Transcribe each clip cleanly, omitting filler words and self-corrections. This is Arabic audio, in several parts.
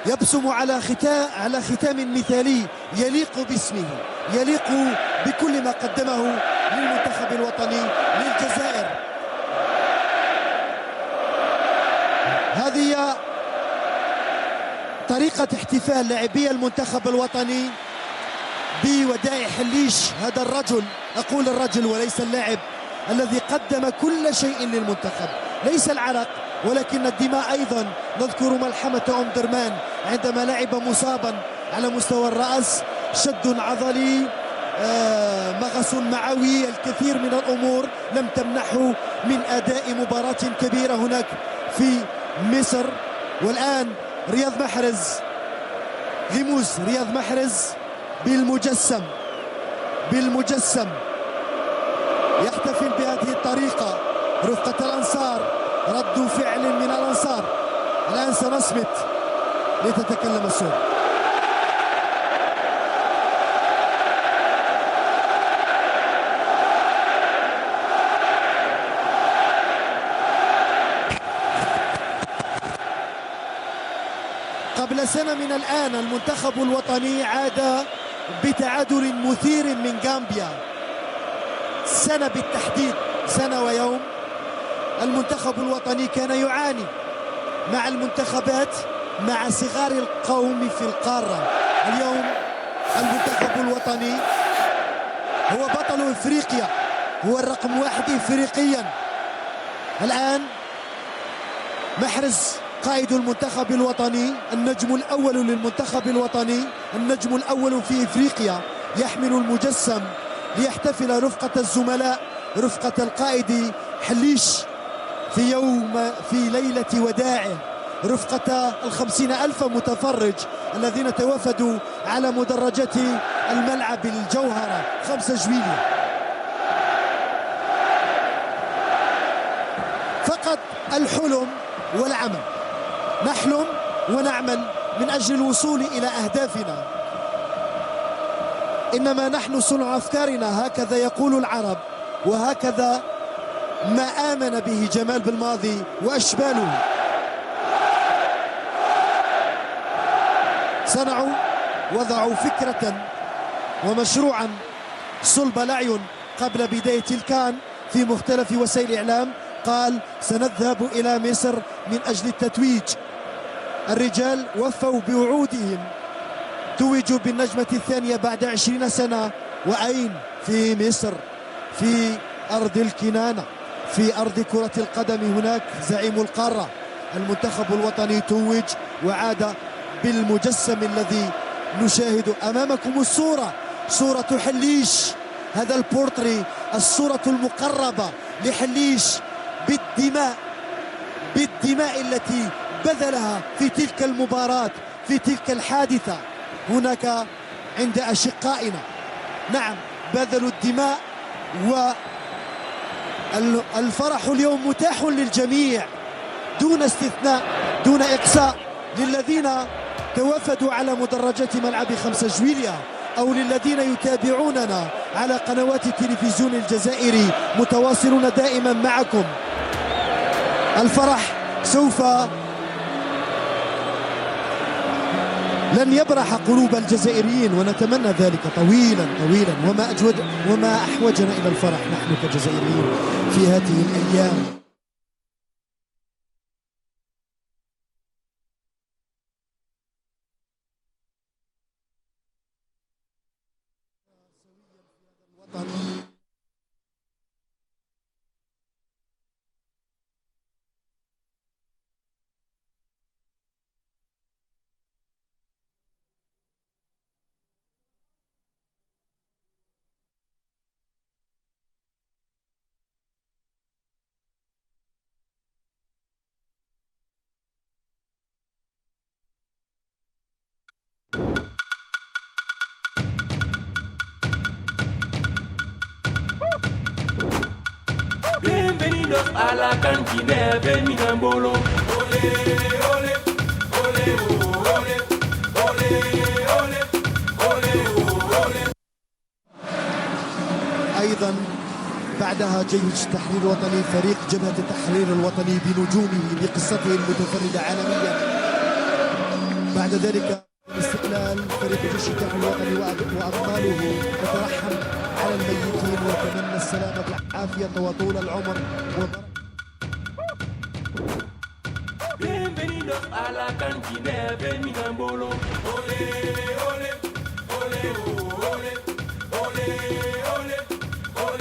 يبسم على ختام مثالي يليق باسمه، يليق بكل ما قدمه للمنتخب الوطني للجزائر. هذه طريقة احتفال لاعبي المنتخب الوطني بودائع حليش، هذا الرجل، أقول الرجل وليس اللاعب، الذي قدم كل شيء للمنتخب، ليس العرق ولكن الدماء أيضا. نذكر ملحمة أم درمان عندما لعب مصابا على مستوى الرأس، شد عضلي، مغص معوي، الكثير من الأمور لم تمنحه من أداء مباراة كبيرة هناك في مصر. والآن رياض محرز، غموس رياض محرز بالمجسم يحتفل بهذه الطريقة رفقة الأنصار، رد فعل من الأنصار. الآن سنصمت لتتكلم الصورة. قبل سنة من الآن المنتخب الوطني عاد بتعادل مثير من غامبيا، سنة بالتحديد، سنة ويوم. المنتخب الوطني كان يعاني مع المنتخبات، مع صغار القوم في القارة. اليوم المنتخب الوطني هو بطل افريقيا، هو الرقم 1 افريقيا. الآن محرز قائد المنتخب الوطني، النجم الأول للمنتخب الوطني، النجم الأول في افريقيا، يحمل المجسم ليحتفل رفقة الزملاء، رفقة القائد حليش في ليلة وداعه، رفقة 50,000 متفرج الذين توافدوا على مدرجات الملعب الجوهرة 5 جويلية. فقط الحلم والعمل، نحلم ونعمل من أجل الوصول إلى أهدافنا، إنما نحن صنع أفكارنا، هكذا يقول العرب، وهكذا ما آمن به جمال بالماضي وأشباله. صنعوا، وضعوا فكرة ومشروعا صلب الأعين قبل بداية الكان في مختلف وسائل الإعلام. قال سنذهب إلى مصر من أجل التتويج. الرجال وفوا بوعودهم، توجوا بالنجمة الثانية بعد 20 سنة. وأين؟ في مصر، في أرض الكنانة، في أرض كرة القدم. هناك زعيم القارة المنتخب الوطني توج وعاد بالمجسم الذي نشاهد أمامكم. الصورة، صورة حليش، هذا البورتري، الصورة المقربة لحليش بالدماء التي بذلها في تلك المباراة، في تلك الحادثة هناك عند أشقائنا. نعم، بذلوا الدماء، والفرح اليوم متاح للجميع دون استثناء، دون إقصاء، للذين توافدوا على مدرجات ملعب 5 جويلية أو للذين يتابعوننا على قنوات التلفزيون الجزائري. متواصلون دائما معكم. الفرح سوف لن يبرح قلوب الجزائريين، ونتمنى ذلك طويلا طويلا. وما أحوجنا إلى الفرح نحن كجزائريين في هذه الأيام. Bienvenidos a la cantina de Minambolo. Ole, ole, ole, ole, ole, ole, ole, ole. أيضا بعدها جيش التحرير الوطني، فريق جبهة التحرير الوطني بنجومه بقصته المتفردة عالميا. بعد ذلك الاستقلال فريق جيش الدفاع الوطني وأبطاله تترحم على الميتين وتمنى السلامة والعافية وطول العمر Bienvenidos a la cantina de Minambolo. Ole, ole, ole, ole, ole, ole, ole, ole.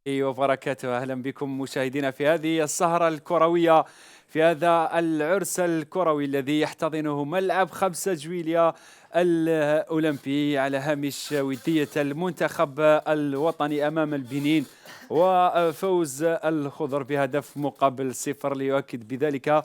وبركاته. أهلا بكم مشاهدينا في هذه السهرة الكروية، في هذا العرس الكروي الذي يحتضنه ملعب 5 جويلية الأولمبي على هامش ودية المنتخب الوطني أمام البنين، وفوز الخضر بهدف مقابل 0 ليؤكد بذلك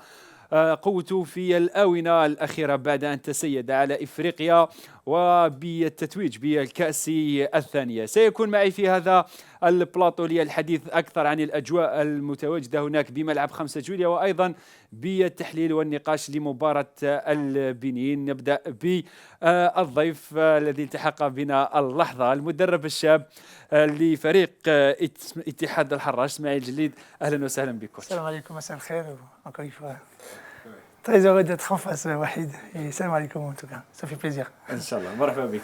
قوته في الآونة الأخيرة بعد أن تسيد على إفريقيا وبالتتويج بالكأس الثانية. سيكون معي في هذا البلاطو للحديث أكثر عن الأجواء المتواجدة هناك بملعب 5 جويلية، وأيضا بالتحليل والنقاش لمباراة البنين. نبدأ بالضيف الذي التحق بنا اللحظة، المدرب الشاب لفريق اتحاد الحراش اسماعيل جليد. أهلا وسهلا بكم. السلام عليكم، مساء الخير. Encore une fois, très heureux d'être en face, Wahid. Et salam alaikum en tout cas, ça fait plaisir. إن شاء الله، مرحبا بك.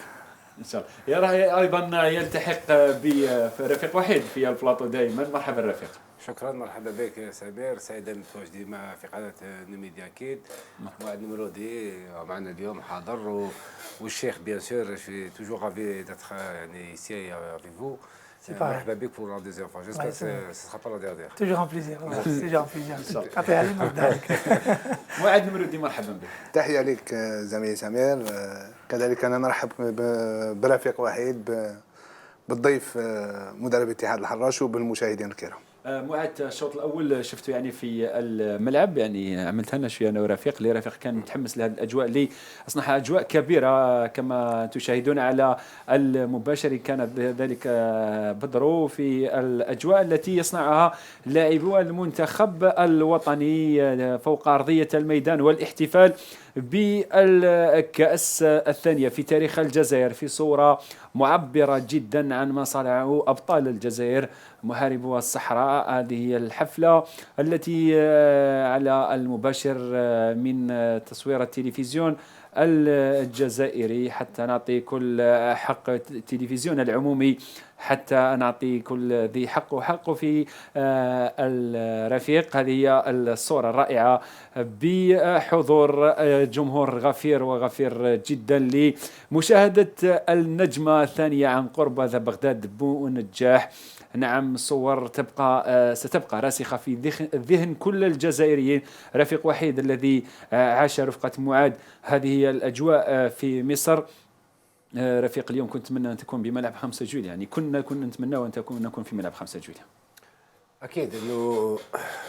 إن شاء الله. يرى أيضا يلتحق برفيق وحيد في البلاطو دائما. مرحبا رفيق. شكرا، مرحبا بك سمير، سعيدا بالتواجد مع في قناه نميديا اكيد. واحد نمرودي معنا اليوم حاضر، والشيخ بيان سور في توجور رافي داتر يعني ici avec vous. مرحبا بك pour la deuxième fois. J'espère que ce sera pas la dernière. Toujours un plaisir. Toujours un plaisir. عطي علي نبدا. معاد نمرودي، مرحبا بك. تحية لك زميلي سمير، كذلك أنا نرحب برفيق وحيد، بالضيف مدرب اتحاد الحراش وبالمشاهدين الكرام. معاد، الشوط الاول شفته يعني في الملعب، يعني عملت لنا شويه انا ورفيق. رفيق كان متحمس لهذه الاجواء اللي اصنعها اجواء كبيره كما تشاهدون على المباشر. كانت ذلك بدرو في الاجواء التي يصنعها لاعبو المنتخب الوطني فوق ارضيه الميدان، والاحتفال بالكأس الثانية في تاريخ الجزائر في صورة معبرة جدا عن ما صنعه أبطال الجزائر محاربو الصحراء. هذه هي الحفلة التي على المباشر من تصوير التلفزيون الجزائري، حتى نعطي كل حق التلفزيون العمومي، حتى نعطي كل ذي حقه حقه في الرفيق. هذه هي الصورة الرائعة بحضور جمهور غفير وغفير جدا لمشاهدة النجمة الثانية عن قرب هذا بغداد بونجاح. نعم، صور ستبقى راسخة في ذهن كل الجزائريين. رفيق وحيد الذي عاش رفقة معاد هذه هي الأجواء في مصر. رفيق، اليوم كنت أتمنى أن تكون بملعب 5 جويلية، يعني كنا نتمنى أن نكون في ملعب 5 جويلية. اكيد انه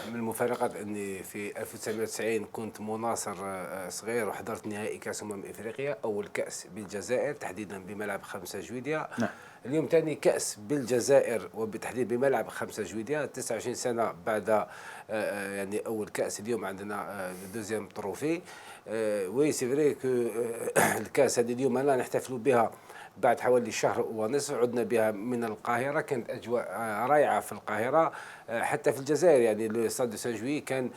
من المفارقات اني في 1990 كنت مناصر صغير وحضرت نهائي كاس افريقيا، اول كاس بالجزائر تحديدا بملعب 5 جويلية. نعم. اليوم ثاني كاس بالجزائر وبالتحديد بملعب 5 جويلية 29 سنه بعد يعني اول كاس. اليوم عندنا دوزيام تروفي. وي سي فري كو الكاس هذه اليوم لا نحتفل بها بعد حوالي شهر ونصف. عدنا بها من القاهرة، كانت أجواء رائعة في القاهرة حتى في الجزائر. يعني لو ستاد دو سان جوي كان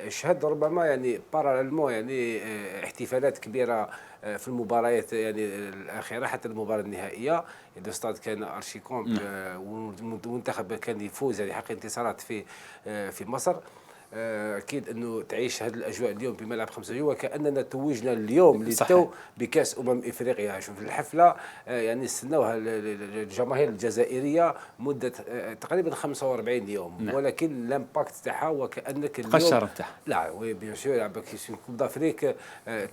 شهد ربما يعني باراليلمون يعني احتفالات كبيرة في المباريات يعني الأخيرة حتى المباراة النهائية. الاستاد كان ارشي كومب، والمنتخب كان يفوز يعني حقق انتصارات في مصر. اكيد انه تعيش هذه الاجواء اليوم بملعب 5 جويلية وكاننا توجنا اليوم للتو بكاس افريقيا. شوف الحفله يعني استناوها الجماهير الجزائريه مده تقريبا 45 يوم. نعم. ولكن الامباكت تاعها وكانك اليوم قشر تاعها. لا وي بيان سور كوب دافريك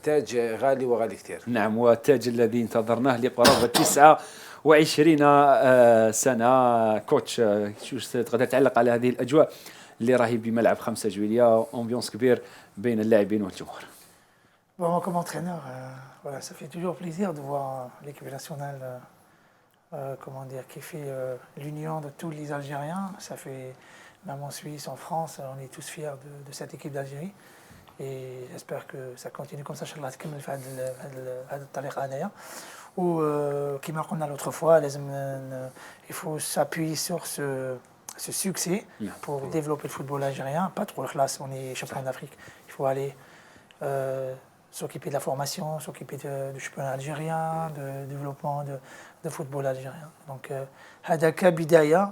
تاج غالي وغالي كثير. نعم، والتاج الذي انتظرناه لقرابه 29 سنه. كوتش، شو تقدر تعلق على هذه الاجواء اللي راهي بملعب 5 جويلية، امبيونس كبير بين اللاعبين والجمهور؟ Bon, moi, comme entraîneur, voilà, ça fait toujours plaisir de voir l'équipe nationale, comment dire, qui fait l'union de tous les Algériens. Ça fait, même en Suisse, en France, on est tous fiers de cette équipe d'Algérie. Et j'espère que ça continue comme ça. Inch'Allah, تكمل في هذه الطريقة هذايا. وكما قلنا l'autre fois, il faut s'appuyer sur ce succès pour développer le football algérien. Pas trop de classe, on est champion d'Afrique. Il faut aller s'occuper de la formation, s'occuper du championnat algérien, de développement de football algérien. Donc هذا كبداية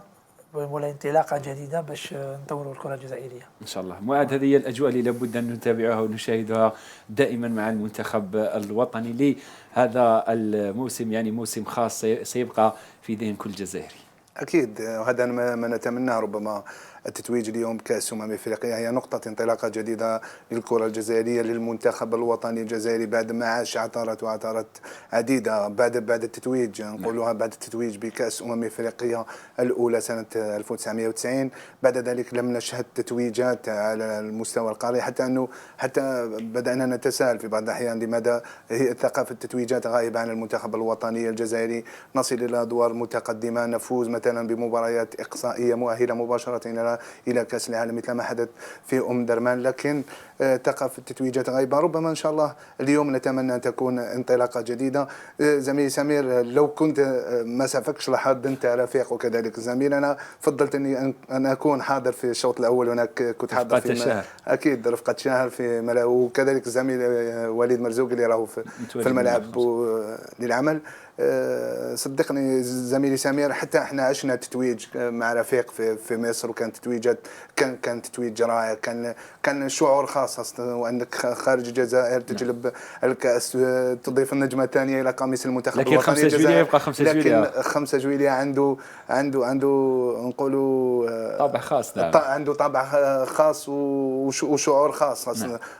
ولا انطلاقة جديدة باش نطوروا الكرة الجزائرية. إن شاء الله. معاذ، هذه هي الأجواء اللي لابد أن نتابعها ونشاهدها دائما مع المنتخب الوطني لهذا الموسم، يعني موسم خاص سيبقى في ذهن كل جزائري. أكيد، وهذا ما نتمناه. ربما التتويج اليوم بكأس أفريقيا هي نقطة انطلاقة جديدة للكرة الجزائرية، للمنتخب الوطني الجزائري بعد ما عاش عثرات عديدة بعد التتويج، نقولها بعد التتويج بكأس أفريقيا الأولى سنة 1990. بعد ذلك لم نشهد تتويجات على المستوى القاري، حتى بدأنا نتساءل في بعض الأحيان لماذا هي ثقافة التتويجات غائبة عن المنتخب الوطني الجزائري. نصل إلى أدوار متقدمة، نفوز مثلا بمباريات إقصائية مؤهلة مباشرة إلى كأس العالم مثل ما حدث في درمان، لكن ثقافة التتويجات غايبة. ربما إن شاء الله اليوم نتمنى أن تكون انطلاقة جديدة. زميلي سمير، لو كنت ما سافكش لحظ أنت رفيق وكذلك زميل، أنا فضلت أن أكون حاضر في الشوط الأول، هناك كنت حاضر في أكيد رفقة شهر في ملعب، وكذلك الزميل وليد مرزوق اللي راهو في الملعب للعمل. صدقني زميلي سمير، حتى احنا عشنا تتويج مع رفيق في مصر، وكان تتويجات كان تتويج رائع، كان شعور خاص، وانك خارج الجزائر تجلب الكاس، تضيف النجمه الثانيه الى قميص المنتخب لكن الوطني. 5 جويلية يبقى 5 جويلية، لكن 5 جويلية عنده نقولوا طابع خاص. عنده طابع خاص وشعور خاص.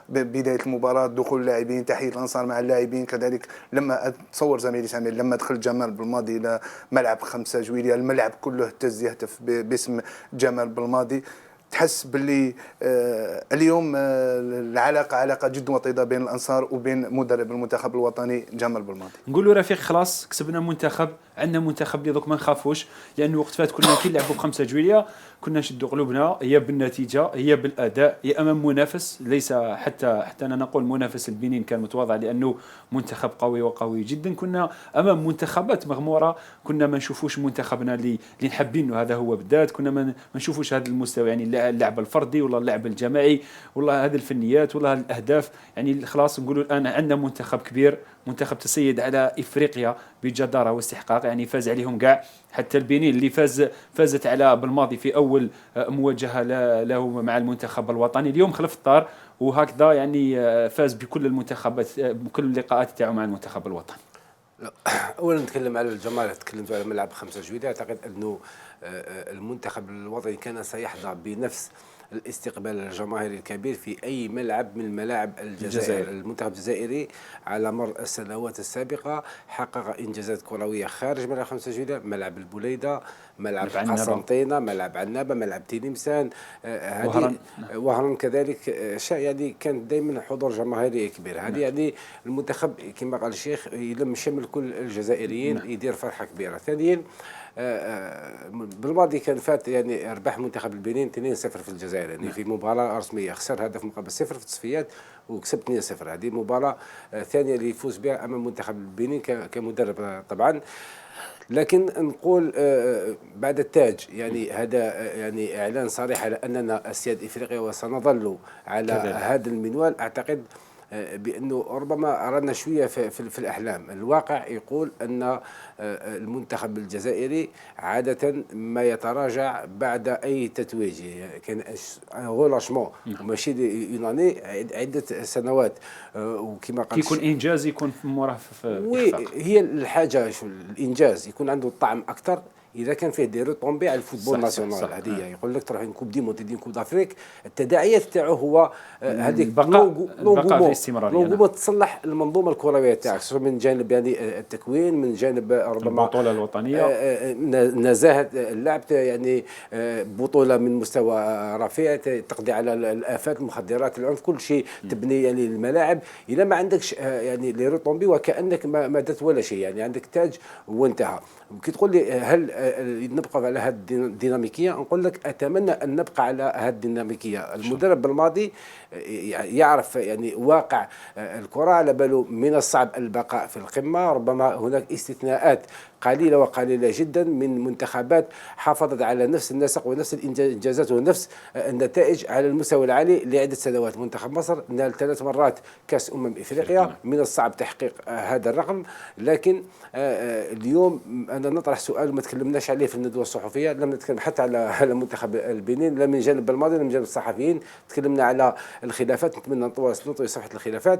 بدايه المباراه، دخول اللاعبين، تحيه الانصار مع اللاعبين، كذلك لما اتصور زميلي سمير لما دخل جمال بالماضي الى ملعب 5 جويلية، الملعب كله اهتز يهتف باسم جمال بالماضي. تحس باللي اليوم العلاقه علاقه جد وطيده بين الانصار وبين مدرب المنتخب الوطني جمال بالماضي. نقولوا رفيق خلاص كسبنا منتخب، عندنا منتخب اللي دوك ما نخافوش، لانه وقت فات كنا كي نلعبوا ب5 جويلية كنا نشدوا قلوبنا، هي بالنتيجه، هي بالاداء، هي امام منافس ليس حتى انا نقول منافس البنين كان متواضع، لانه منتخب قوي وقوي جدا. كنا امام منتخبات مغموره، كنا ما نشوفوش منتخبنا اللي نحبينه، هذا هو بالذات. كنا ما نشوفوش هذا المستوى، يعني اللعب الفردي ولا اللعب الجماعي ولا هذه الفنيات ولا الاهداف. يعني خلاص نقولوا الان عندنا منتخب كبير، منتخب تسيد على افريقيا بجداره واستحقاق، يعني فاز عليهم كاع، حتى البنين اللي فازت على بالماضي في اول مواجهه له مع المنتخب الوطني، اليوم خلف الطار، وهكذا يعني فاز بكل المنتخبات بكل اللقاءات تاعو مع المنتخب الوطني. اولا نتكلم على الجمال، تكلمت على ملعب 5 جويلية. اعتقد انه المنتخب الوطني كان سيحظى بنفس الاستقبال الجماهيري الكبير في أي ملعب من ملاعب الجزائر. المنتخب الجزائري على مر السنوات السابقة حقق إنجازات كروية خارج ملعب 5 جويلية، ملعب البوليدة، ملعب قسنطينة، ملعب عنابة، ملعب تيلمسان، وهران كذلك. يعني كان دائما حضور جماهيري كبير. هذه يعني المنتخب كما قال الشيخ يلم شمل كل الجزائريين، يدير فرحة كبيرة. ثانيا بالماضي كان فات يعني ربح منتخب البنين 2-0 في الجزائر، يعني في مباراة رسمية، خسر هدف مقابل 0 في التصفيات وكسب 2-0. هذه مباراة ثانية اللي يفوز بها أمام منتخب البنين كمدرب طبعا. لكن نقول بعد التاج، يعني هذا يعني إعلان صريح على أننا أسياد إفريقيا وسنظل على هذا المنوال. أعتقد بأنه ربما رانا شوية في الأحلام. الواقع يقول أن المنتخب الجزائري عادة ما يتراجع بعد أي تتويج، كان غولاشمون وماشي يوناني عدة سنوات، وكما قال يكون إنجاز يكون موراه هي الحاجة الإنجاز يكون عنده طعم أكثر إذا كان فيه دي روتومبي على الفوتبول ناسيونال. هذه يقول لك تروح كوب دي موند، كوب دافريك، التداعيات تاعو هو هذيك لونغو تصلح المنظومه الكرويه تاعك، سواء من جانب يعني التكوين، من جانب ربما البطوله الوطنيه، نزاهه اللعب، يعني بطوله من مستوى رفيع تقضي على الافات، المخدرات، العنف، كل شيء تبني يعني الملاعب. اذا ما عندكش يعني لي روتومبي وكانك ما درت ولا شيء، يعني عندك تاج وانتهى. كي تقول لي هل نبقى على هذه الديناميكيه، نقول لك اتمنى ان نبقى على هذه الديناميكيه. المدرب الماضي يعرف يعني واقع الكره، على باله من الصعب البقاء في القمه، ربما هناك استثناءات قليلة وقليلة جدا من منتخبات حافظت على نفس النسق ونفس الإنجازات ونفس النتائج على المستوى العالي لعدة سنوات. منتخب مصر نال 3 مرات كأس إفريقيا، من الصعب تحقيق هذا الرقم. لكن اليوم أنا نطرح سؤال ما تكلمناش عليه في الندوة الصحفية، لم نتكلم حتى على منتخب البنين، لا من جانب الماضي لا من جانب الصحفيين. تكلمنا على الخلافات، نتمنى نطوي صفحة الخلافات.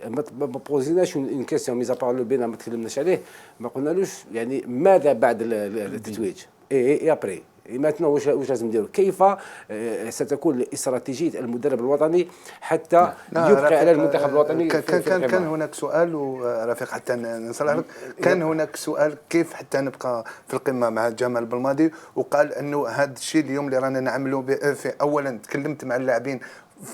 ما بوزيناش اون كيسيون ميزا بار لو بينا ما تكلمناش عليه، ما قلنالوش يعني ماذا بعد التتويج اي ابري ماتنا واش لازم نديروا، كيف ستكون استراتيجيه المدرب الوطني حتى يبقى على المنتخب الوطني. كان هناك سؤال ورفيق حتى نصلح لك، كان هناك سؤال كيف حتى نبقى في القمه مع جمال بلماضي، وقال انه هذا الشيء اليوم اللي رانا نعملوا في اولا تكلمت مع اللاعبين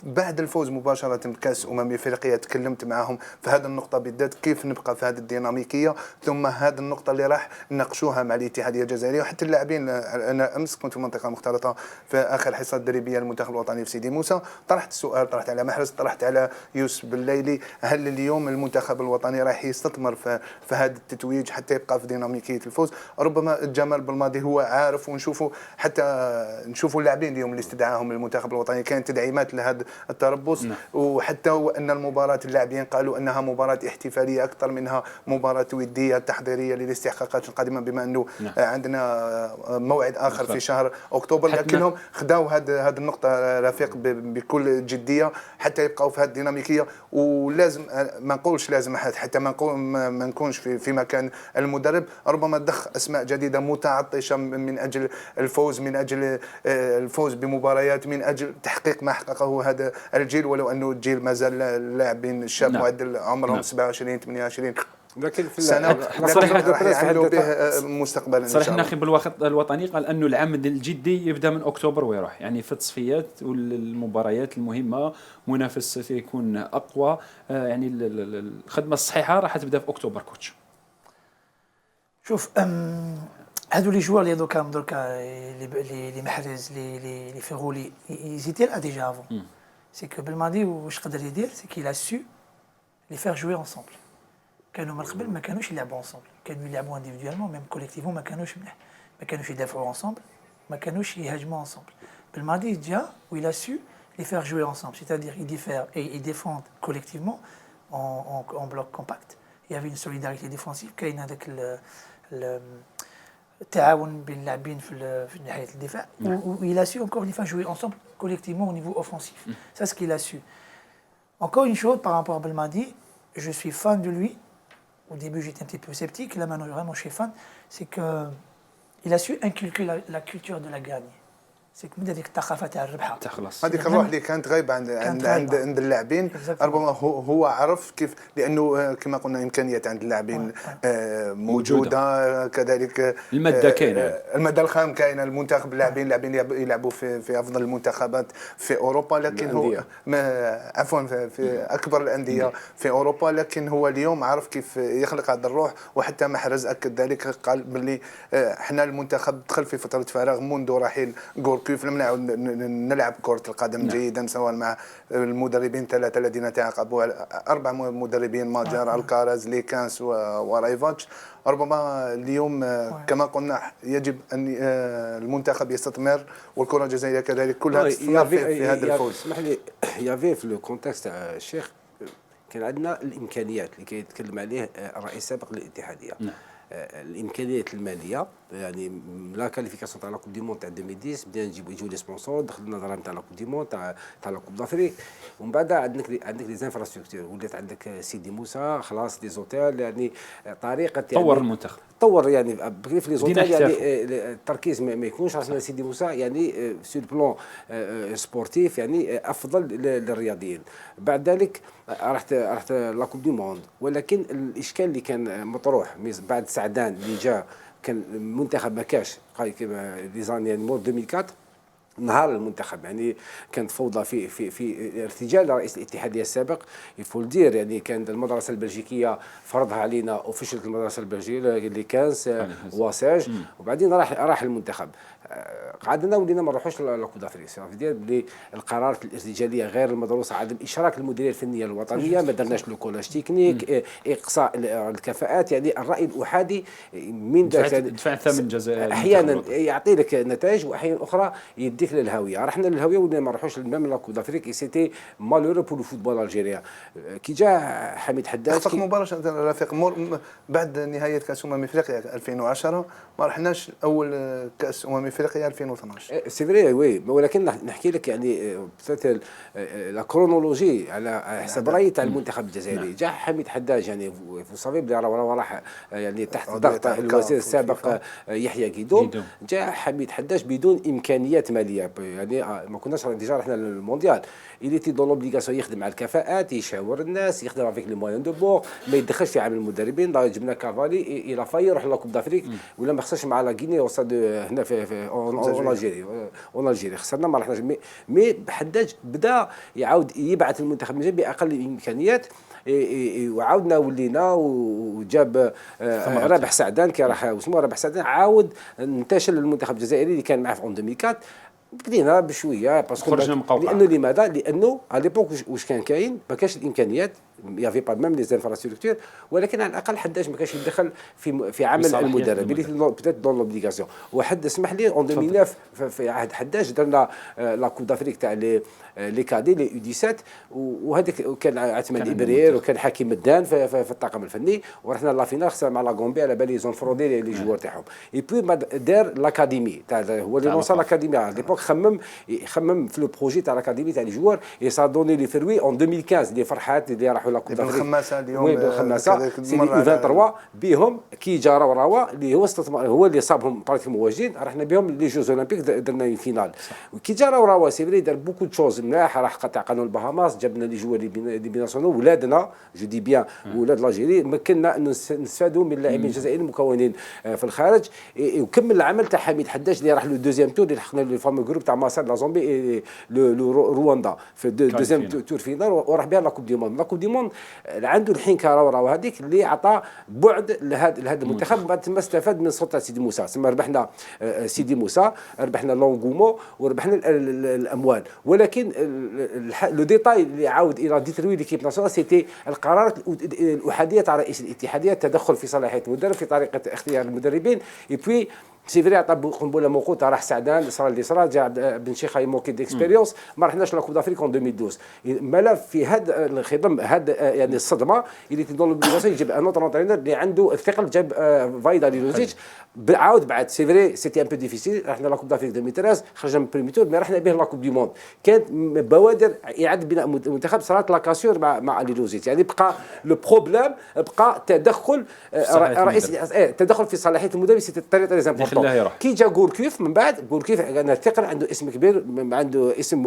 بعد الفوز مباشرة بكأس إفريقيا، تكلمت معهم في هذه النقطة بالذات كيف نبقى في هذه الديناميكية، ثم هذه النقطة اللي راح نناقشوها مع الاتحادية الجزائرية وحتى اللاعبين. أنا أمس كنت في منطقة مختلطة في آخر حصة تدريبية المنتخب الوطني في سيدي موسى، طرحت السؤال، طرحت على محرز، طرحت على يوسف بالليلي، هل اليوم المنتخب الوطني راح يستثمر في هذا التتويج حتى يبقى في ديناميكية الفوز؟ ربما جمال بالماضي هو عارف، ونشوفوا حتى نشوفوا اللاعبين اليوم اللي استدعاهم للمنتخب الوطني كانت تدعيمات لهذا التربص. وحتى وان المباراه اللاعبين قالوا انها مباراه احتفاليه اكثر منها مباراه وديه تحضيريه للاستحقاقات القادمه، بما انه عندنا موعد اخر في شهر اكتوبر. لكنهم خداو هذه النقطه رفيق بكل جديه حتى يبقوا في هذه الديناميكيه. ولازم ما نقولش لازم حتى ما نكونش في مكان المدرب، ربما ضخ اسماء جديده متعطشه من اجل الفوز، من اجل الفوز بمباريات، من اجل تحقيق ما حققه هذا الجيل، ولو انه الجيل ما زال اللاعبين الشاب معدل عمرهم 27 28 لكن في سنه راح يعملوا به مستقبلا. صحيح الناخب الوطني قال انه العام الجدي يبدا من اكتوبر ويروح، يعني في التصفيات والمباريات المهمه منافس سيكون اقوى، يعني الخدمه الصحيحه راح تبدا في اكتوبر. كوتش شوف هادو لي جوار اللي دركا اللي محرز اللي فيغولي يزيتي لا ديجا افون، سي كو بالماضي واش قدر يدير سي كي لا سو لي فير جوي انصامبل. كانوا من قبل ما كانوش يلعبوا انصامبل، كانوا يلعبوا انديفيدوالمون ميم كوليكتيفون، ما كانوش مليح، ما كانوش يدافعوا انصامبل، ما كانوش يهاجموا انصامبل. بالماضي جا ويلا سو لي فير جوي انصامبل، c'est-à-dire ils défendent collectivement en bloc compact. Il y avait une solidarité défensive، كاين هذاك التعاون بين اللاعبين في ناحيه الدفاع. ويل a su encore les faire jouer ensemble collectivement au niveau offensif. Ça ce qu'il a su. Encore une chose par rapport à Belmadi, je suis fan de lui. Au début j'étais un petit peu sceptique, là maintenant vraiment je suis fan, c'est que il a su inculquer la culture de la gagne. سيك من هذيك الثقافه تاع الربحه تخلص، هذيك الروح اللي كانت غايبه عند اللاعبين. ربما هو عرف كيف، لانه كما قلنا امكانيات عند اللاعبين موجوده، كذلك الماده كاينه، الماده الخام كاينه، المنتخب اللاعبين يلعبوا في افضل المنتخبات في اوروبا، لكن هو عفوا في اكبر الانديه في اوروبا، لكن هو اليوم عرف كيف يخلق هذا الروح. وحتى محرز اكد ذلك، قال باللي احنا المنتخب دخل في فتره فراغ منذ رحيل كيف لم نعد نلعب كرة القدم جيدا، سواء مع المدربين 3 الذين تعاقبوا، 4 مدربين، ماجار، الكاراز، ليكانس ورايفاتش. ربما اليوم كما قلنا يجب أن المنتخب يستثمر والكرة الجزائرية كذلك كلها تستثمر في هذا الفوز. اسمح لي، يافي في الكونتكست تاع الشيخ كان عندنا الإمكانيات اللي كيتكلم عليه الرئيس السابق للاتحادية. الامكانيات الماليه، يعني لا كاليفيكاسيون تاع لا كوب دي موند تاع 2010 بدينا يجيو لي سبونسور، دخلنا ضرائب تاع لا كوب دي موند تاع لا كوب دافريك، ومن بعد عندك لي زانفراستركتور، ولات عندك سيدي موسى خلاص دي زوتيل، يعني طريقه يعني طور المنتخب، طور يعني في لي زوتيل، يعني التركيز ما يكونش على سيدي موسى، يعني سور بلون سبورتيف يعني افضل للرياضيين. بعد ذلك رحت لا كوب دي موند، ولكن الاشكال اللي كان مطروح بعد سعدان اللي جا، كان المنتخب ما كاش كيما لي زاني مور 2004 نهار المنتخب يعني كانت فوضى في ارتجال رئيس الاتحاديه السابق يفول دير، يعني كانت المدرسه البلجيكيه فرضها علينا وفشلت المدرسه البلجيكيه اللي كانس واساج، وبعدين راح المنتخب. قعدنا ولينا ما نروحوش لكوب دافريك، صافي دير بلي القرارات الارتجاليه غير المدروسه، عدم اشراك المديريه الفنيه الوطنيه، ما درناش لو كولاج تكنيك، اقصاء الكفاءات، يعني الراي الاحادي من دفع ثمن الجزائر احيانا يعطي لك نتائج واحيانا اخرى يديك للهاويه. رحنا للهاويه ولينا ما نروحوش ميم لاكوب دافريك، اي سيتي مالورو بور لو فوتبول الجيريان. كي جا حميد حداد اخطاك مباشره رفيق بعد نهايه كاس افريقيا 2010 ما رحناش اول كاس افريقيا 2012. سي فري وي، ولكن نحكي لك يعني لا كرونولوجي على حسب رايي تاع المنتخب الجزائري. جا حميد حداد يعني فوسافي بلي راح يعني تحت ضغط الوزير السابق يحيى قيدوم. جا حميد حداد بدون امكانيات ماليه، يعني ما كناش ديجا رحنا للمونديال، il était dans l'obligation يخدم على الكفاءات، يشاور الناس، يخدم افيك لي موان دو بور، ما يدخلش في عامل المدربين. جبنا كافالي الى فاي يروح لكوب دافريك ولا ما خسرش مع لا غيني وصاد هنا في اون الجيري خسرنا ما رحناش. مي حداد بدا يعاود يبعث المنتخب من باقل الامكانيات، وعاودنا ولينا وجاب رابح سعدان كي راح واسمه رابح سعدان عاود انتشل المنتخب الجزائري اللي كان معاه في 2004. بدينا بشويه باسكو لانه لماذا؟ لانه على ليبوك واش كان كاين ما كانش الامكانيات، يافي با ميم لي زانفراستركتور، ولكن على الاقل حداش ما كانش يدخل في عمل المدرب اللي بيتيت دون لوبليغاسيون. وحد اسمح لي اون 2009 في عهد حداش درنا لا كوب دافريك تاع لي كادي لي يو 17، وهذاك كان عثمان ابرير وكان حكيم الدان في الطاقم الفني، ورحنا لا فينال خسر مع لا غومبي على بالي زون فرودي لي جوار تاعهم. اي بي دار لاكاديمي تاع هو اللي لونسا لاكاديمي على ليبوك، خمم في لو بروجي تاع لاكاديمي تاع لي جوار اي سا دوني لي فروي اون 2015 اللي فرحات اللي راحوا لا كوب دافريك بالخماسه اليوم. وين بالخماسه سي 23 بهم كي جا راوا اللي هو استثمار هو اللي صابهم براتيكمون واجدين، رحنا بهم لي جوز اولمبيك درنا الفينال. وكي جا راوا سي فري دار بوكو تشوز ملاح، راح قطع قانون البهاماس، جبنا لي جوار لي بيناسيونال ولادنا جو دي بيان ولاد لاجيري، مكننا ان نستفادوا من اللاعبين الجزائريين المكونين في الخارج. وكمل العمل تاع حميد حداش اللي راح لو دوزيام تور اللي حقنا لو فامو جروب تاع ماسار لا زومبي لو رواندا في دوزيام تور فينال، وراح بها لا كوب دي موند. لا كوب دي موند عنده الحين كراو هذيك اللي عطى بعد لهذا المنتخب، بعد ما استفاد من صوت سيدي موسى. ثم ربحنا سيدي موسى، ربحنا لونغومو، وربحنا الاموال. ولكن لو ديتاي اللي عاود الى ديتروي ليكيب ناسيونال سيتي القرارات الاحاديه تاع رئيس الاتحاديه، التدخل في صلاحيه المدرب في طريقه اختيار المدربين. اي بوي سي فري عطى قنبله موقوته، راح سعدان صرا اللي صرا، جا بن شيخ يموكي ديكسبيريونس، ما رحناش لا كوب دافريك اون 2012. ملف في هذا الخضم هذا يعني الصدمه اللي تدون لوبليغاسيون يجيب ان اوتر انترينور اللي عنده الثقل، جاب فايدا ليلوزيتش عاود بعد سي فري سيتي ان بو ديفيسيل. رحنا لا كوب دافريك 2013 خرجنا من بريمي تور، ما رحنا به لا كوب دي موند. كانت بوادر اعاده بناء المنتخب، صارت لا كاسيور مع ليلوزيتش، يعني بقى لو بروبليم بقى تدخل رئيس تدخل في صلاحيه المدرب. سيتي الطريقه لي زامبورطون. كي جا غوركيف من بعد، غوركيف انا الثقل عنده اسم كبير، عنده اسم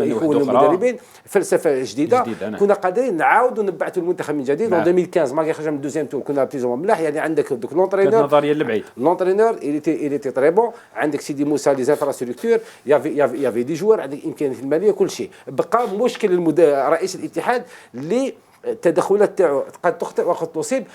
يكون المدربين، فلسفه جديده. كنا قادرين نعاودوا نبعثوا المنتخب من جديد. ان 2015 ما خرج من الدوزيام تور كنا بليزو ملاح، يعني عندك دوك لونترينور نظريه لبعيد، لونترينور il était très bon، عندك سيدي موسى لي زانفراستركتور، يافي دي جوار، عندك امكانيات الماليه كل شيء. بقى مشكل رئيس الاتحاد اللي التدخلات تاعو قد تخطئ وقد تصيب،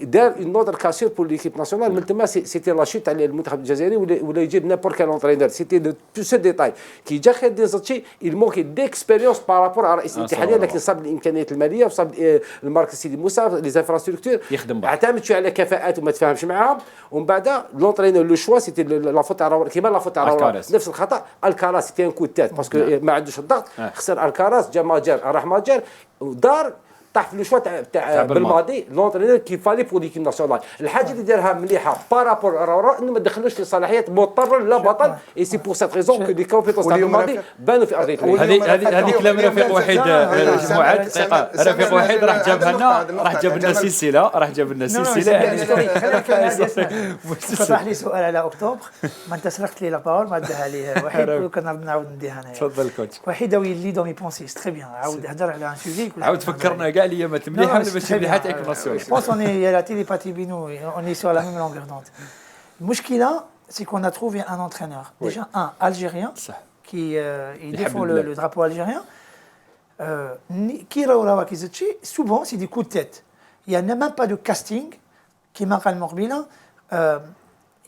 دار اون اوتر كاسير بور ليكيب ناسيونال. من تما سيتي لا شوت على المنتخب الجزائري ولا يجيب نابور كان اونترينور. سيتي دو تو سو ديتاي كي جا خالد زاتشي المونكي ديكسبيريونس بارابور على رئيس الاتحاديه، لكن صاب الامكانيات الماليه وصاب المارك سيدي موسى لي زانفراستركتور اعتمد شويه على كفاءات وما تفاهمش معاهم. ومن بعد لونترينور لو شوا سيتي لا فوت تاع كيما لا فوت تاع نفس الخطا. الكاراس سيتي ان كو تات باسكو ما عندوش الضغط، خسر الكاراس، جا ماجر راح ماجر ودار طاح في لو شوا تاع بالماضي لونترينور كي فالي بور ليكيب ناسيونال. الحاجه اللي دارها مليحه بارابور راورا انه ما دخلوش في صلاحيات مضطر لا بطل. اي سي بور سيت ريزون كو لي كومبيتونس تاع الماضي بانوا في ارضيه الملعب. هذه كلام رفيق وحيد مجموعه دقيقه. رفيق وحيد راح جابها لنا، راح جاب لنا سلسله، فتح لي سؤال على اكتوبر، ما انت سرقت لي لا بارول ما اداها لي وحيد، وكنا نعاود نديها انا. تفضل كوتش. وحيد ويلي دو مي بونسيس تري بيان، عاود هضر على ان سوجي، عاود فكرنا كاع الايامات مليحه باش مليحه تاع ناسيونال. Je pense on est à la télépathie bino, on est sur la même longueur d'onde. المشكله c'est qu'on a trouvé un entraîneur, déjà un Algérien, صح. qui il défend البلاد. le drapeau algérien. Qui راهو كيزتشي souvent c'est des coups de tête. Il n'y a même pas de casting qui قال المقبله.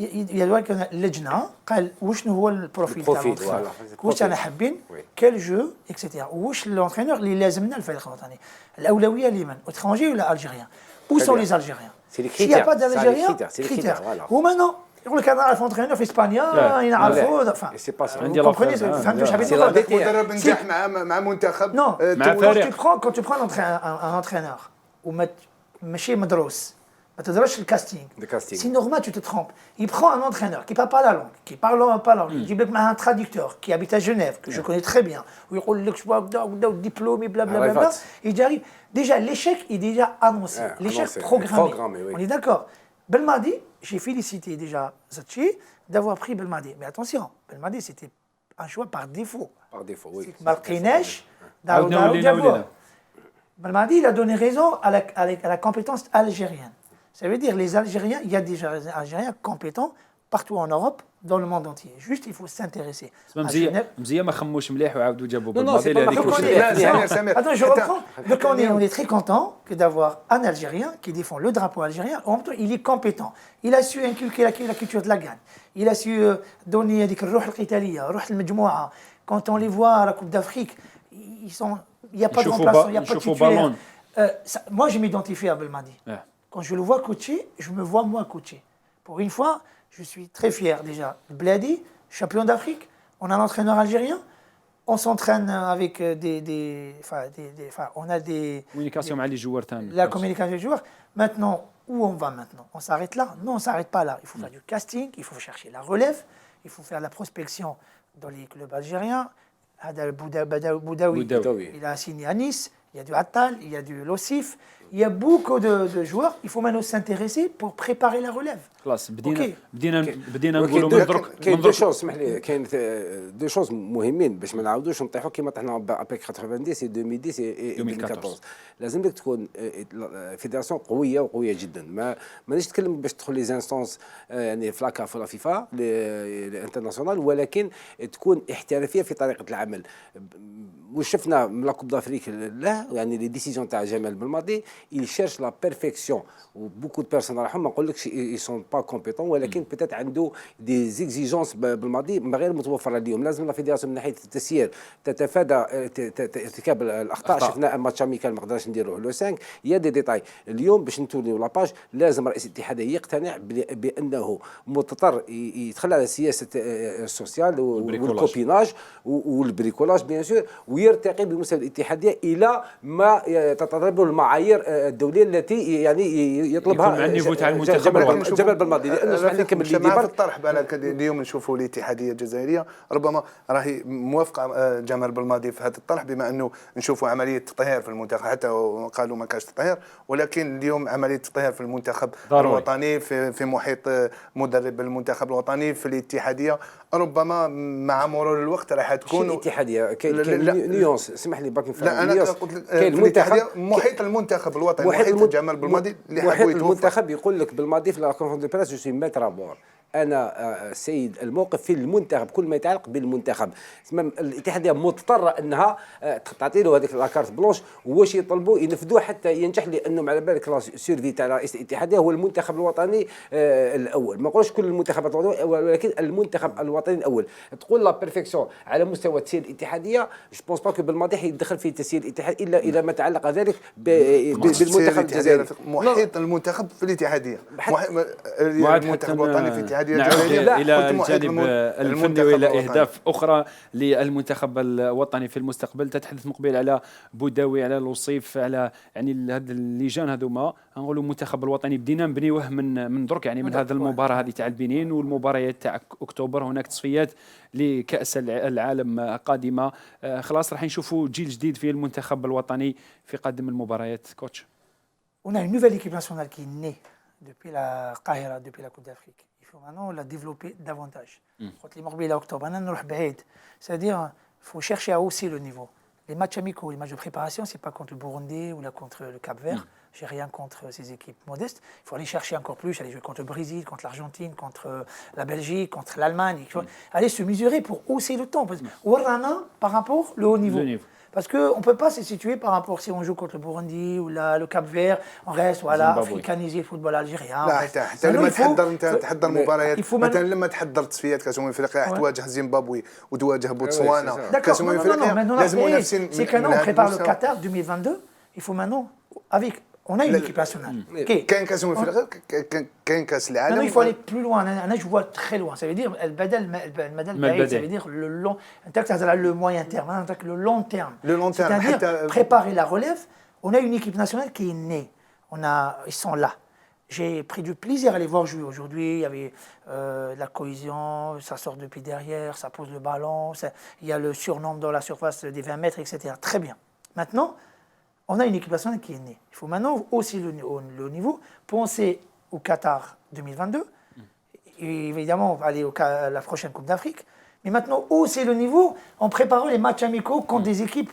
يدوك اللجنه قال وشنو هو البروفيل تاع البروفيل، الانترينور، فوالا. واش انا حابين وي. كال جو اكسيتيرا، واش الانترينور اللي لازمنا الفريق الوطني، الاولويه لمن اترونجي ولا الجيريان، او سون لي الجيريان، C'est les s'il n'y a critères. pas Ça, les d'Algériens, critères, c'est les critères, voilà. هما نو يقول لك انا نعرف انترينور في اسبانيا لا. ينعرفوا لا. enfin C'est pas ça. عندي كومبريني لافير. فهمتوا واش حبيت C'est نقول؟ la vérité. مدرب نجح مع منتخب Non, مع quand فريق. tu prends un entraîneur ماشي مدروس ما تدرسش الكاستينغ، Le casting. c'est normal, tu te trompes. Il prend un entraîneur qui ne parle pas la langue, qui ne parle pas la langue, il dit un traducteur qui habite à Genève, que je connais très bien, où il dit que diplôme, blablabla. Arrête. Il dit arrive. Déjà, l'échec est déjà annoncé, l'échec annoncé, programmé. programmé, oui. On est d'accord. Belmadi, j'ai félicité déjà Zachi d'avoir pris Belmadi. Mais attention, Belmadi, c'était un choix par défaut. Par défaut, oui. Marquinhos, عاودنا Daouda ولينا Diabo. ولينا. Belmadi, il a donné raison à la compétence algérienne. Ça veut dire les Algériens, il y a des Algériens compétents partout en Europe, dans le monde entier. Juste, il faut s'intéresser. تسمى À مزيان Genève. مزيان ما خموش مليح وعاودوا جابوا Non, non, بالماضي c'est pas لهذيك ما Donc, وش on خموش est- مليح. سمير، سمير. Attends, je حتى- reprends. Donc on est très content que d'avoir un Algérien qui défend le drapeau algérien. En même temps, il est compétent. Il a su inculquer la culture de la gagne. Il a su donner هذيك الروح القتالية، روح المجموعة. Quand on les voit à la Coupe d'Afrique, il n'y a pas de يشوفوا remplaçant, il n'y a pas de يشوفوا titulaire. بالون. Moi, je m'identifie à Belmadi. Ouais. Quand je le vois coacher, je me vois moi coacher. Pour une fois, je suis très fier déjà. Bladi, champion d'Afrique, on a un entraîneur algérien, on s'entraîne avec on a des كوميونيكاسيون مع لي جوار تاعنا. la communication des joueurs. Maintenant, où on va maintenant? On s'arrête là? Non, on ne s'arrête pas là. Il faut faire du casting, il faut chercher la relève, il faut faire la prospection dans les clubs algériens. Hadal Boudaoui, Boudaoui. il a signé à Nice, il y a du Attal, il y a du Lossif, il y a beaucoup de joueurs. Il faut maintenant s'intéresser pour préparer la relève. خلاص بدينا أوكي. بدينا ولكن نقولوا من درك كاين من دو درك شونس، اسمح لي، كاين دو شونس مهمين باش ما نعاودوش نطيحوا كيما طحنا ابيك 90 2010 2014. لازم لك تكون فيدراسيون قويه وقويه جدا. مانيش نتكلم باش تدخل لي زانستونس يعني في لاكاف ولا فيفا الانترناسيونال، ولكن تكون احترافيه في طريقه العمل. واش شفنا من لا كوب دافريك لا يعني لي ديسيزيون تاع جمال بالماضي il cherche la perfection وبوكو دو بيرسون راهم ما نقولكش ils sont pas compétents، ولكن بتات عنده دي زيكزيجونس بالماضي ما غير متوفره اليوم. لازم لا فيدراسيون من ناحيه التسيير تتفادى ارتكاب الاخطاء. شفنا ماتش اميكال ما قدرناش نديروه لو 5. يا دي ديتاي اليوم باش نتوليو لاباج. لازم رئيس الاتحاديه يقتنع بانه مضطر يتخلى على سياسه السوسيال والكوبيناج والبريكولاج بيان سور، ويرتقي بمستوى الاتحاديه الى ما تتطلب المعايير الدوليه التي يعني يطلبها يكون النيفو تاع المنتخب جمال بالماضي. لانه اسمح لي نكمل لي في ديبار. الطرح بالك اليوم نشوفوا الاتحاديه الجزائريه ربما راهي موافقه جمال بالماضي في هذا الطرح، بما انه نشوفوا عمليه تطهير في المنتخب. حتى قالوا ما كاش تطهير، ولكن اليوم عمليه تطهير في المنتخب ضروري. الوطني في محيط مدرب المنتخب الوطني في الاتحاديه. ربما مع مرور الوقت راح تكون الاتحاديه كاين نيونس. اسمح لي باك نفهم. لا انا قلت لك كاين الاتحاديه محيط المنتخب الوطني، محيط جمال بالماضي اللي محيط حبوا يتوفق. المنتخب يقول لك بالماضي في لا كونفرنس دو بريس جو سوي ميتر ابور. انا سيد الموقف في المنتخب كل ما يتعلق بالمنتخب. الاتحاديه مضطره انها تعطي له هذيك لاكارت بلونش. واش يطلبوا ينفذوه حتى ينجح، لانه على بالك سيرفي تاع رئيس الاتحاديه هو المنتخب الوطني الاول. ما نقولش كل المنتخبات الوطنيه، ولكن المنتخب الوطني الاول. تقول لا بيرفكسيون على مستوى تسيير الاتحاديه. جو بونس با كو بالماضي حيدخل في تسيير الاتحاد الا اذا ما تعلق ذلك بالمنتخب الجزائري. محيط المنتخب في الاتحاديه، المنتخب الوطني في الاتحاديه نعود الجزائريه. الى الجانب الفني والى اهداف اخرى للمنتخب الوطني في المستقبل. تتحدث مقبل على بوداوي، على الوصيف، على يعني هاد اللجان هذوما. نقولوا المنتخب الوطني بدينا نبنيوه من درك، يعني من هذه المباراه هذه تاع البنين والمباريات تاع اكتوبر. هناك تصفيات لكاس العالم قادمه. خلاص راح نشوفوا جيل جديد في المنتخب الوطني في قادم المباريات. كوتش، On a une nouvelle équipe nationale qui est née depuis la Kahira, depuis la Coupe d'Afrique. Il faut maintenant la développer davantage. Contre les Morbila octobre, c'est-à-dire il faut chercher à hausser le niveau. Les matchs amicaux, les matchs de préparation, c'est pas contre le Burundi ou là contre le Cap-Vert. j'ai rien contre ces équipes modestes. Il faut aller chercher encore plus, aller jouer contre le Brésil, contre l'Argentine, contre la Belgique, contre l'Allemagne. Il faut aller se mesurer pour hausser le temps. Ou par rapport au haut niveau. Parce qu'on ne peut pas se situer par rapport si on joue contre le Burundi ou le Cap-Vert, on reste africanisé le football algérien. لا حتى لما تحضر مباريات مثلا لما تحضر تصفيات كاس افريقيا تواجه زيمبابوي وتواجه بوتسوانا كاس افريقيا لازم منافسين. C'est que maintenant on prépare le Qatar 2022, il faut maintenant avec on a une équipe nationale. كاين كاس افريقيا كاين كاس العالم. Maintenant il faut aller plus loin. Je vois très loin. Ça veut dire ça veut dire le long. Le moyen terme, le long terme. Le long terme. C'est-à-dire préparer la relève. On a une équipe nationale qui est née. Ils sont là. J'ai pris du plaisir à les voir jouer aujourd'hui. Il y avait la cohésion, ça sort depuis derrière, ça pose le ballon. Il y a le surnombre dans la surface des 20 mètres, etc. Très bien. Maintenant, on a une équipe nationale qui est née. Il faut maintenant hausser le niveau, penser au Qatar 2022, et évidemment aller à la prochaine Coupe d'Afrique, mais maintenant hausser le niveau en préparant les matchs amicaux contre des équipes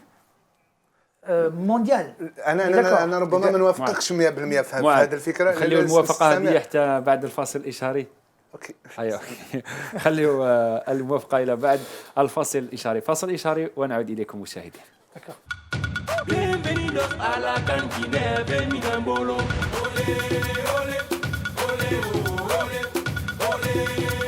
mondiales. أنا ربما ما نوافقكش 100% في هذه الفكرة. خليوا الموافقة هذه حتى بعد الفاصل الإشاري. أوكي. أيوة. خليوا الموافقة إلى بعد الفاصل الإشاري. فاصل إشاري ونعود إليكم مشاهدين. Bienvenidos a la cantina de Minambolo. Ole, ole, ole, ole, ole, ole.